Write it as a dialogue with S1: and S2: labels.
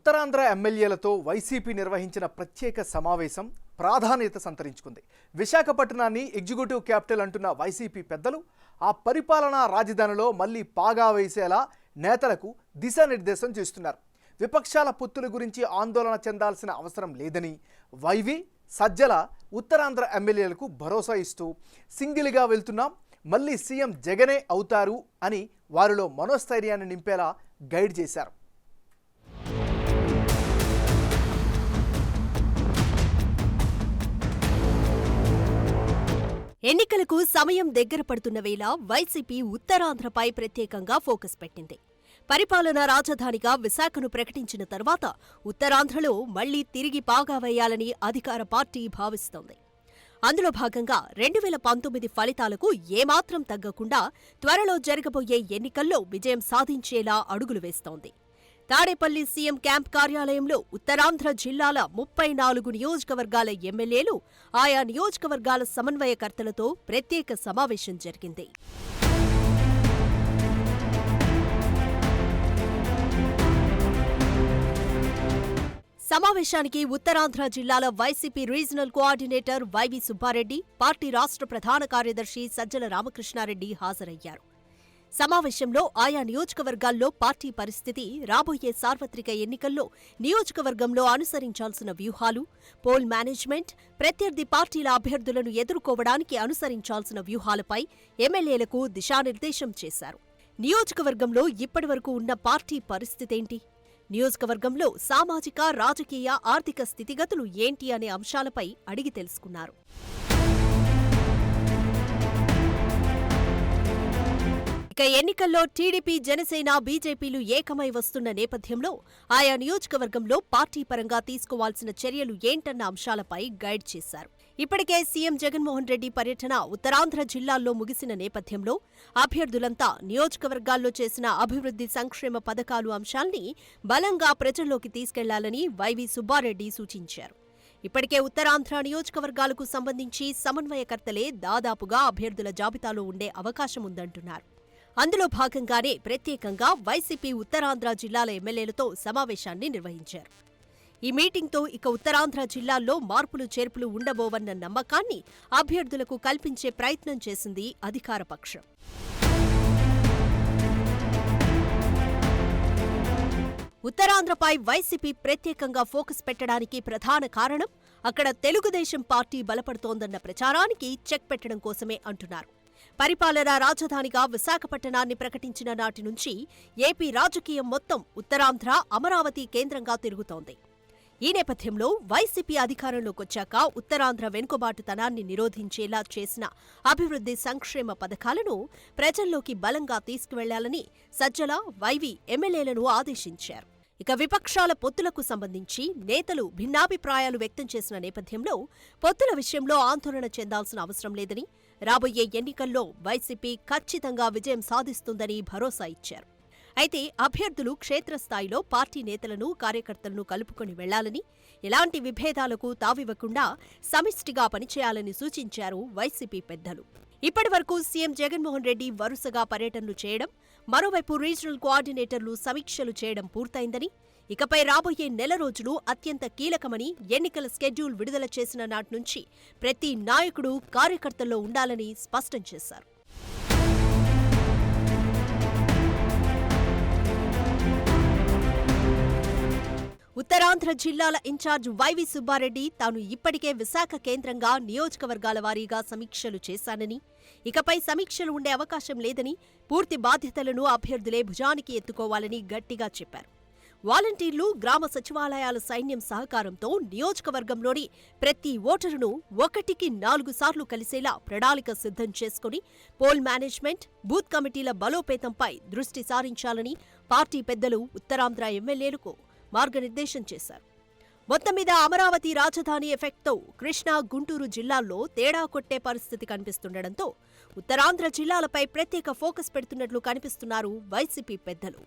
S1: ఉత్తరాంధ్ర ఎమ్మెల్యేలతో వైసీపీ నిర్వహించిన ప్రత్యేక సమావేశం ప్రాధాన్యత సంతరించుకుంది. విశాఖపట్నాన్ని ఎగ్జిక్యూటివ్ క్యాపిటల్ అంటున్న వైసీపీ పెద్దలు ఆ పరిపాలనా రాజధానిలో మళ్లీ పాగా వేసేలా నేతలకు దిశానిర్దేశం చేస్తున్నారు. విపక్షాల పొత్తుల గురించి ఆందోళన చెందాల్సిన అవసరం లేదని వైవి, సజ్జల ఉత్తరాంధ్ర ఎమ్మెల్యేలకు భరోసా ఇస్తూ సింగిల్గా వెళ్తున్నాం, మళ్లీ సీఎం జగనే అవుతారు అని వారిలో మనోస్థైర్యాన్ని నింపేలా గైడ్ చేశారు.
S2: ఎన్నికలకు సమయం దగ్గర పడుతున్న వేళ వైసీపీ ఉత్తరాంధ్రపై ప్రత్యేకంగా ఫోకస్ పెట్టింది. పరిపాలనా రాజధానిగా విశాఖను ప్రకటించిన తర్వాత ఉత్తరాంధ్రలో మళ్లీ తిరిగి పాగా వేయాలని అధికార పార్టీ భావిస్తోంది. అందులో భాగంగా 2019 ఫలితాలకు ఏమాత్రం తగ్గకుండా త్వరలో జరగబోయే ఎన్నికల్లో విజయం సాధించేలా అడుగులు వేస్తోంది. తాడేపల్లి సీఎం క్యాంప్ కార్యాలయంలో ఉత్తరాంధ్ర జిల్లాల 34 నియోజకవర్గాల ఎమ్మెల్యేలు, ఆయా నియోజకవర్గాల సమన్వయకర్తలతో ప్రత్యేక సమావేశం జరిగింది. సమావేశానికి ఉత్తరాంధ్ర జిల్లాల YCP regional coordinator YV Subba Reddy, party రాష్ట్ర ప్రధాన కార్యదర్శి సజ్జల రామకృష్ణారెడ్డి హాజరయ్యారు. సమావేశంలో ఆయా నియోజకవర్గాల్లో పార్టీ పరిస్థితి, రాబోయే సార్వత్రిక ఎన్నికల్లో నియోజకవర్గంలో అనుసరించాల్సిన వ్యూహాలు, పోల్ మేనేజ్మెంట్, ప్రత్యర్థి పార్టీల అభ్యర్థులను ఎదుర్కోవడానికి అనుసరించాల్సిన వ్యూహాలపై ఎమ్మెల్యేలకు దిశానిర్దేశం చేశారు. నియోజకవర్గంలో ఇప్పటివరకు ఉన్న పార్టీ పరిస్థితేంటి? నియోజకవర్గంలో సామాజిక, రాజకీయ, ఆర్థిక స్థితిగతులు ఏంటి అనే అంశాలపై అడిగి తెలుసుకున్నారు. ఇక ఎన్నికల్లో టీడీపీ, జనసేన, బీజేపీలు ఏకమై వస్తున్న నేపథ్యంలో ఆయా నియోజకవర్గంలో పార్టీ పరంగా తీసుకోవాల్సిన చర్యలు ఏంటన్న అంశాలపై గైడ్ చేశారు. ఇప్పటికే సీఎం జగన్మోహన్ రెడ్డి పర్యటన ఉత్తరాంధ్ర జిల్లాల్లో ముగిసిన నేపథ్యంలో అభ్యర్థులంతా నియోజకవర్గాల్లో చేసిన అభివృద్ధి సంక్షేమ పథకాలు అంశాల్ని బలంగా ప్రజల్లోకి తీసుకెళ్లాలని వైవి సుబ్బారెడ్డి సూచించారు. ఇప్పటికే ఉత్తరాంధ్ర నియోజకవర్గాలకు సంబంధించి సమన్వయకర్తలే దాదాపుగా అభ్యర్థుల జాబితాలో ఉండే అవకాశముందంటున్నారు. అందులో భాగంగానే ప్రత్యేకంగా వైసీపీ ఉత్తరాంధ్ర జిల్లాల ఎమ్మెల్యేలతో సమావేశాన్ని నిర్వహించారు. ఈ మీటింగ్తో ఇక ఉత్తరాంధ్ర జిల్లాల్లో మార్పులు చేర్పులు ఉండబోవన్న నమ్మకాన్ని అభ్యర్థులకు కల్పించే ప్రయత్నం చేసింది అధికార పక్షం. ఉత్తరాంధ్రపై వైసీపీ ప్రత్యేకంగా ఫోకస్ పెట్టడానికి ప్రధాన కారణం అక్కడ తెలుగుదేశం పార్టీ బలపడుతోందన్న ప్రచారానికి చెక్ పెట్టడం కోసమే అంటున్నారు. పరిపాలనా రాజధానిగా విశాఖపట్నాన్ని ప్రకటించిన నాటి నుంచి ఏపీ రాజకీయం మొత్తం ఉత్తరాంధ్ర, అమరావతి కేంద్రంగా తిరుగుతోంది. ఈ నేపథ్యంలో వైసీపీ అధికారంలోకొచ్చాక ఉత్తరాంధ్ర వెనుకబాటుతనాన్ని నిరోధించేలా చేసిన అభివృద్ధి సంక్షేమ పథకాలను ప్రజల్లోకి బలంగా తీసుకువెళ్లాలని సజ్జల, వైవి ఎమ్మెల్యేలను ఆదేశించారు. ఇక విపక్షాల పొత్తులకు సంబంధించి నేతలు భిన్నాభిప్రాయాలు వ్యక్తం చేసిన నేపథ్యంలో పొత్తుల విషయంలో ఆందోళన చెందాల్సిన అవసరం లేదని, రాబోయే ఎన్నికల్లో వైసీపీ ఖచ్చితంగా విజయం సాధిస్తుందని భరోసా ఇచ్చారు. అయితే అభ్యర్థులు క్షేత్రస్థాయిలో పార్టీ నేతలను, కార్యకర్తలను కలుపుకొని వెళ్లాలని, ఎలాంటి విభేదాలకు తావివ్వకుండా సమిష్టిగా పనిచేయాలని సూచించారు వైసీపీ పెద్దలు. ఇప్పటివరకు సీఎం జగన్మోహన్ రెడ్డి వరుసగా పర్యటనలు చేయడం, మరోవైపు రీజనల్ కోఆర్డినేటర్లు సమీక్షలు చేయడం పూర్తయిందని, ఇకపై రాబోయే నెల రోజులు అత్యంత కీలకమని ఎన్నికల స్కెడ్యూల్ విడుదల చేసిన నాటి నుంచి ప్రతి నాయకుడు కార్యకర్తల్లో ఉండాలని స్పష్టం చేశారు. ఉత్తరాంధ్ర జిల్లాల ఇన్ఛార్జ్ వైవి సుబ్బారెడ్డి తాను ఇప్పటికే విశాఖ కేంద్రంగా నియోజకవర్గాల వారీగా సమీక్షలు చేశానని, ఇకపై సమీక్షలు ఉండే అవకాశం లేదని, పూర్తి బాధ్యతలను అభ్యర్థులే భుజానికి ఎత్తుకోవాలని గట్టిగా చెప్పారు. వాలంటీర్లు, గ్రామ సచివాలయాల సైన్యం సహకారంతో నియోజకవర్గంలోని ప్రతి ఓటరును 1కి 4 సార్లు కలిసేలా ప్రణాళిక సిద్ధం చేసుకుని పోల్ మేనేజ్మెంట్, బూత్ కమిటీల బలోపేతంపై దృష్టి సారించాలని పార్టీ పెద్దలు ఉత్తరాంధ్ర ఎమ్మెల్యేలకు మార్గనిర్దేశం చేశారు. మొత్తం మీద అమరావతి రాజధాని ఎఫెక్ట్తో కృష్ణా, గుంటూరు జిల్లాల్లో తేడా కొట్టే పరిస్థితి కనిపిస్తుండటంతో ఉత్తరాంధ్ర జిల్లాలపై ప్రత్యేక ఫోకస్ పెడుతున్నట్లు కనిపిస్తున్నారు వైసీపీ పెద్దలు.